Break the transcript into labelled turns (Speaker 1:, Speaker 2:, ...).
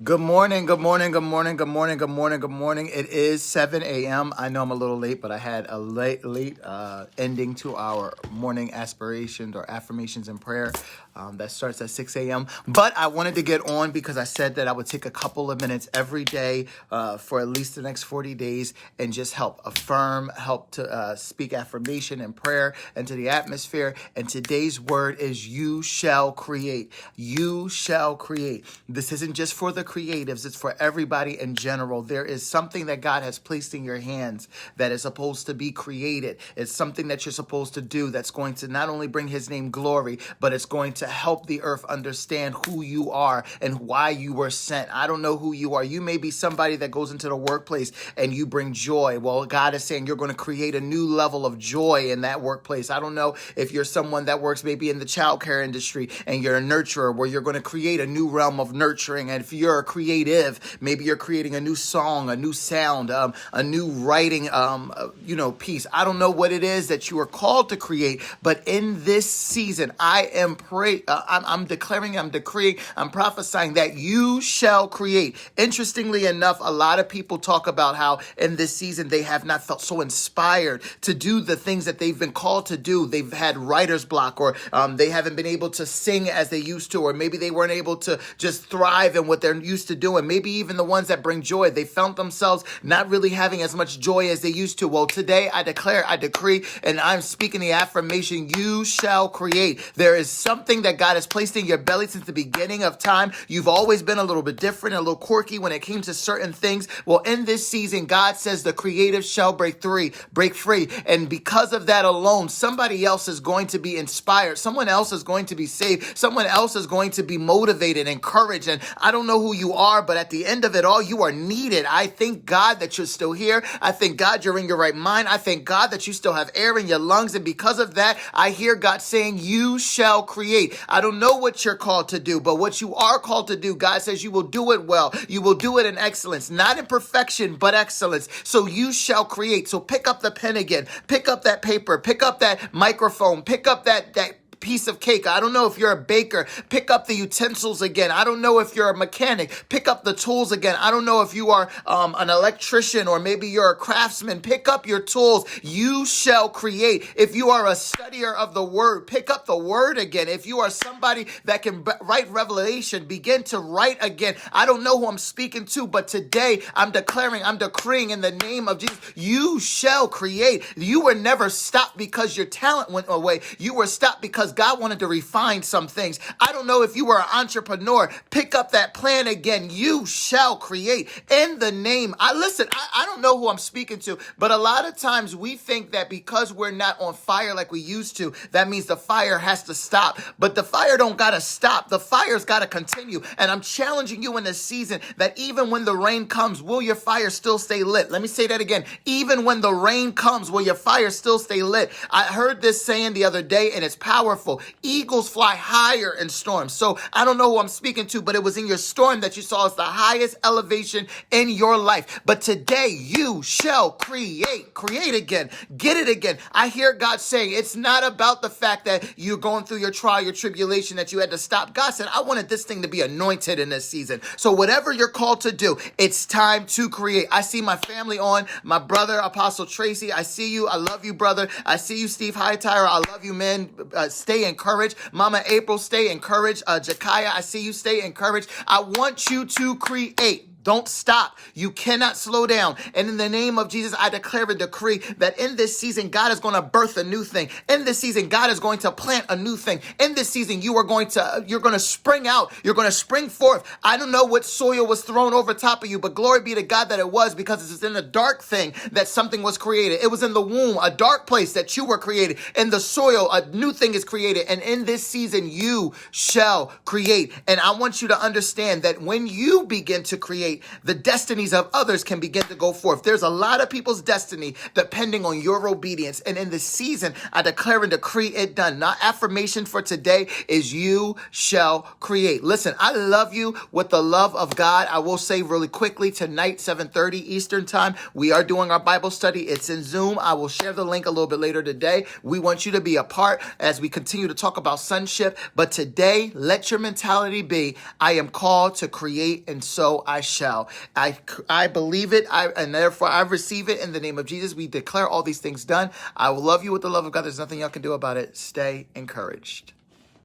Speaker 1: Good morning, good morning, good morning, good morning, good morning, good morning. It is 7 a.m. I know I'm a little late, but I had a late ending to our morning aspirations or affirmations and prayer that starts at 6 a.m. But I wanted to get on because I said that I would take a couple of minutes every day for at least the next 40 days and just help affirm, help to speak affirmation and prayer into the atmosphere. And today's word is you shall create. You shall create. This isn't just for the creatives, it's for everybody in general. There is something that God has placed in your hands that is supposed to be created. It's something that you're supposed to do that's going to not only bring his name glory, but it's going to help the earth understand who you are and why you were sent. I don't know who you are. You may be somebody that goes into the workplace and you bring joy. Well, God is saying you're going to create a new level of joy in that workplace. I don't know if you're someone that works maybe in the childcare industry and you're a nurturer where you're going to create a new realm of nurturing. And if you're a creative, maybe you're creating a new song, a new sound, a new writing, piece. I don't know what it is that you are called to create, but in this season, I'm declaring, I'm decreeing, I'm prophesying that you shall create. Interestingly enough, a lot of people talk about how in this season they have not felt so inspired to do the things that they've been called to do. They've had writer's block, or they haven't been able to sing as they used to, or maybe they weren't able to just thrive in what they're used to doing. Maybe even the ones that bring joy, they found themselves not really having as much joy as they used to. Well, today I declare, I decree, and I'm speaking the affirmation, you shall create. There is something that God has placed in your belly since the beginning of time. You've always been a little bit different, a little quirky when it came to certain things. Well, in this season, God says the creative shall break free. And because of that alone, somebody else is going to be inspired. Someone else is going to be saved. Someone else is going to be motivated, encouraged. And I don't know who you are, but at the end of it all, you are needed. I thank God that you're still here. I thank God you're in your right mind. I thank God that you still have air in your lungs. And because of that, I hear God saying, you shall create. I don't know what you're called to do, but what you are called to do, God says you will do it well. You will do it in excellence, not in perfection, but excellence. So you shall create. So pick up the pen again, pick up that paper, pick up that microphone, pick up that piece of cake. I don't know if you're a baker. Pick up the utensils again. I don't know if you're a mechanic. Pick up the tools again. I don't know if you are an electrician or maybe you're a craftsman. Pick up your tools. You shall create. If you are a studier of the word, pick up the word again. If you are somebody that can write revelation, begin to write again. I don't know who I'm speaking to, but today I'm declaring, I'm decreeing in the name of Jesus, you shall create. You were never stopped because your talent went away. You were stopped because God wanted to refine some things. I don't know if you were an entrepreneur. Pick up that plan again. You shall create in the name. I don't know who I'm speaking to, but a lot of times we think that because we're not on fire like we used to, that means the fire has to stop. But the fire don't gotta stop. The fire's gotta continue. And I'm challenging you in this season that even when the rain comes, will your fire still stay lit? Let me say that again. Even when the rain comes, will your fire still stay lit? I heard this saying the other day, and it's powerful. Eagles fly higher in storms. So I don't know who I'm speaking to, but it was in your storm that you saw as the highest elevation in your life. But today you shall create again, get it again. I hear God saying it's not about the fact that you're going through your trial, your tribulation, that you had to stop. God said, I wanted this thing to be anointed in this season. So whatever you're called to do, it's time to create. I see my family on, my brother, Apostle Tracy. I see you. I love you, brother. I see you, Steve Hightower. I love you, man. Stay encouraged. Mama April, stay encouraged. Jakaya, I see you. Stay encouraged. I want you to create. Don't stop. You cannot slow down. And in the name of Jesus, I declare a decree that in this season, God is going to birth a new thing. In this season, God is going to plant a new thing. In this season, you're going to spring out. You're going to spring forth. I don't know what soil was thrown over top of you, but glory be to God that it was, because it's in a dark thing that something was created. It was in the womb, a dark place that you were created. In the soil, a new thing is created. And in this season, you shall create. And I want you to understand that when you begin to create, create, the destinies of others can begin to go forth. There's a lot of people's destiny depending on your obedience. And in this season, I declare and decree it done. My affirmation for today is you shall create. Listen, I love you with the love of God. I will say really quickly, tonight, 7:30 Eastern time, we are doing our Bible study. It's in Zoom. I will share the link a little bit later today. We want you to be a part as we continue to talk about sonship. But today, let your mentality be, I am called to create, and so I shall. I believe it, and therefore I receive it in the name of Jesus. We declare all these things done. I will love you with the love of God. There's nothing y'all can do about it. Stay encouraged.